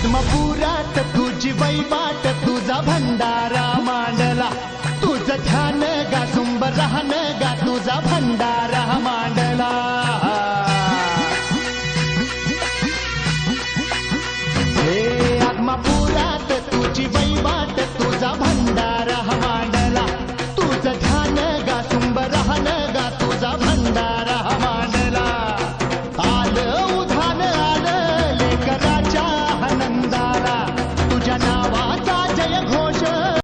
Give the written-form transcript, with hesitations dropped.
आत्मपुरात तुझी वैवाट तुझा भंडारा मांडला तुझं ध्यान गा सुंब राहन गा तुझा भंडारा मांडला हे आत्मपुरात तुझी वैवाट तुझा भंडारा मांडला तुझं ध्यान गा सुंब राहन गा तुझा भंडारा मांडला आलं उधान आलं लेकराच्या आनंदाला तुझ्या नावा